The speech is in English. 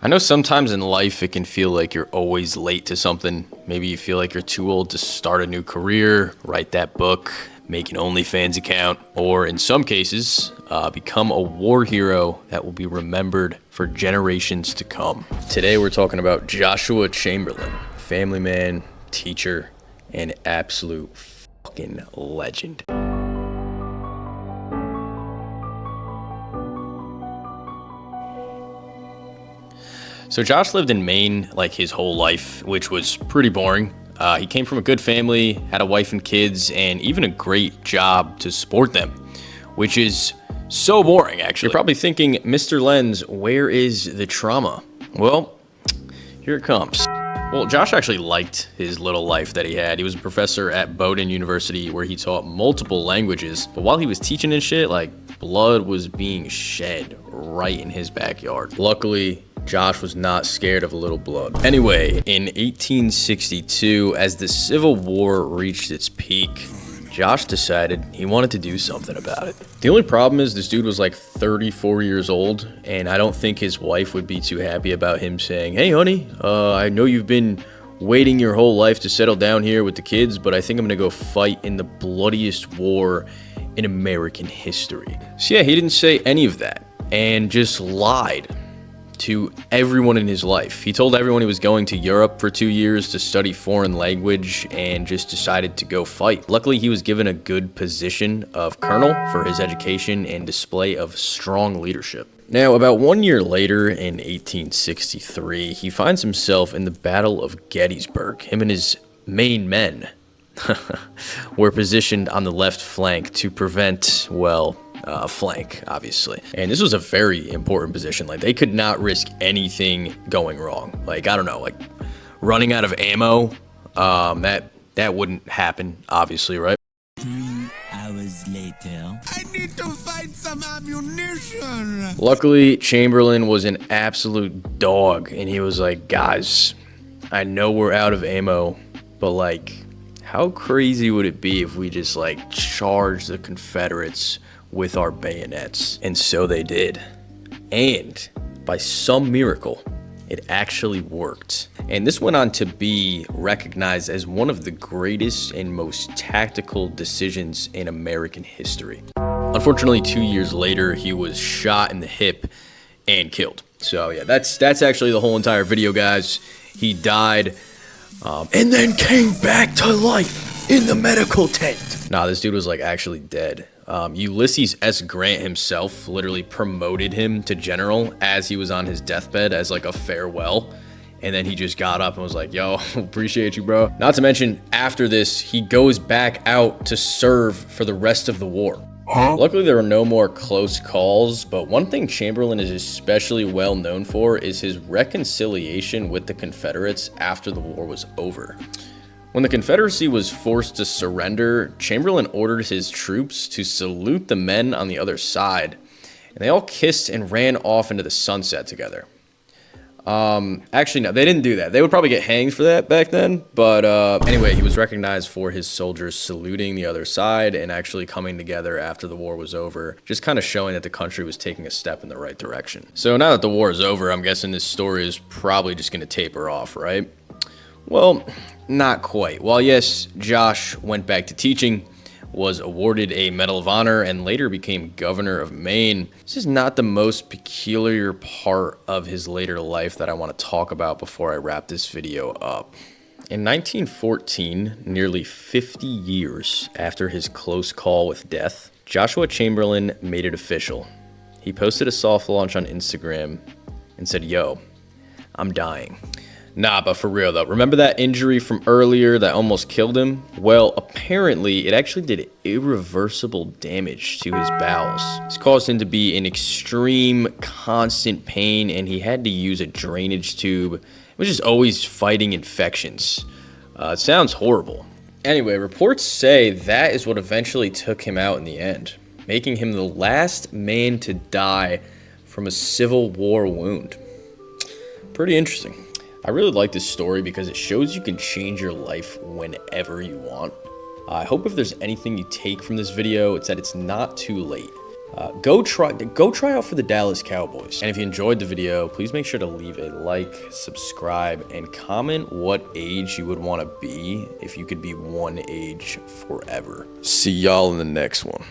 I know sometimes in life it can feel like you're always late to something. Maybe you feel like you're too old to start a new career, write that book, make an OnlyFans account, or in some cases, become a war hero that will be remembered for generations to come. Today we're talking about Joshua Chamberlain, family man, teacher, and absolute fucking legend. So Josh lived in Maine like his whole life, which was pretty boring. He came from a good family, had a wife and kids, and even a great job to support them, which is so boring, actually. You're probably thinking, Mr. Lenz, where is the trauma? Well, here it comes. Well, Josh actually liked his little life that he had. He was a professor at Bowdoin University where he taught multiple languages. But while he was teaching and shit, like, blood was being shed right in his backyard. Luckily, Josh was not scared of a little blood. Anyway, in 1862, as the Civil War reached its peak, Josh decided he wanted to do something about it. The only problem is this dude was like 34 years old, and I don't think his wife would be too happy about him saying, "Hey, honey, I know you've been waiting your whole life to settle down here with the kids, but I think I'm gonna go fight in the bloodiest war in American history." So yeah, he didn't say any of that and just lied to everyone in his life. He told everyone he was going to Europe for 2 years to study foreign language and just decided to go fight. Luckily, he was given a good position of colonel for his education and display of strong leadership. Now, about 1 year later, in 1863, he finds himself in the Battle of Gettysburg. Him and his main men were positioned on the left flank to prevent, well, flank, obviously. And this was a very important position. Like, they could not risk anything going wrong. Like, I don't know, like running out of ammo, that wouldn't happen, obviously, right? 3 hours later. I need to find some ammunition. Luckily, Chamberlain was an absolute dog, and he was like, "Guys, I know we're out of ammo, but like, how crazy would it be if we just like charged the Confederates with our bayonets?" And so they did. And by some miracle, it actually worked. And this went on to be recognized as one of the greatest and most tactical decisions in American history. Unfortunately, 2 years later, he was shot in the hip and killed. So yeah, that's actually the whole entire video, guys. He died and then came back to life in the medical tent. Nah, this dude was like actually dead. Ulysses S. Grant himself literally promoted him to general as he was on his deathbed as like a farewell. And then he just got up and was like, "Yo, appreciate you, bro." Not to mention, after this, he goes back out to serve for the rest of the war. Luckily, there were no more close calls, but one thing Chamberlain is especially well known for is his reconciliation with the Confederates after the war was over. When the Confederacy was forced to surrender, Chamberlain ordered his troops to salute the men on the other side, and they all kissed and ran off into the sunset together. Actually, no, they didn't do that. They would probably get hanged for that back then, but anyway, he was recognized for his soldiers saluting the other side and actually coming together after the war was over, just kind of showing that the country was taking a step in the right direction. So now that the war is over, I'm guessing this story is probably just going to taper off, right? Well, not quite. While yes, Josh went back to teaching, was awarded a Medal of Honor, and later became governor of Maine, this is not the most peculiar part of his later life that I want to talk about before I wrap this video up. In 1914, nearly 50 years after his close call with death, Joshua Chamberlain made it official. He posted a soft launch on Instagram and said, "Yo, I'm dying." Nah, but for real though, remember that injury from earlier that almost killed him? Well, apparently it actually did irreversible damage to his bowels. This caused him to be in extreme, constant pain, and he had to use a drainage tube. It was just always fighting infections. It sounds horrible. Anyway, reports say that is what eventually took him out in the end, making him the last man to die from a Civil War wound. Pretty interesting. I really like this story because it shows you can change your life whenever you want. I hope if there's anything you take from this video, it's that it's not too late. Go try out for the Dallas Cowboys. And if you enjoyed the video, please make sure to leave a like, subscribe, and comment what age you would want to be if you could be one age forever. See y'all in the next one.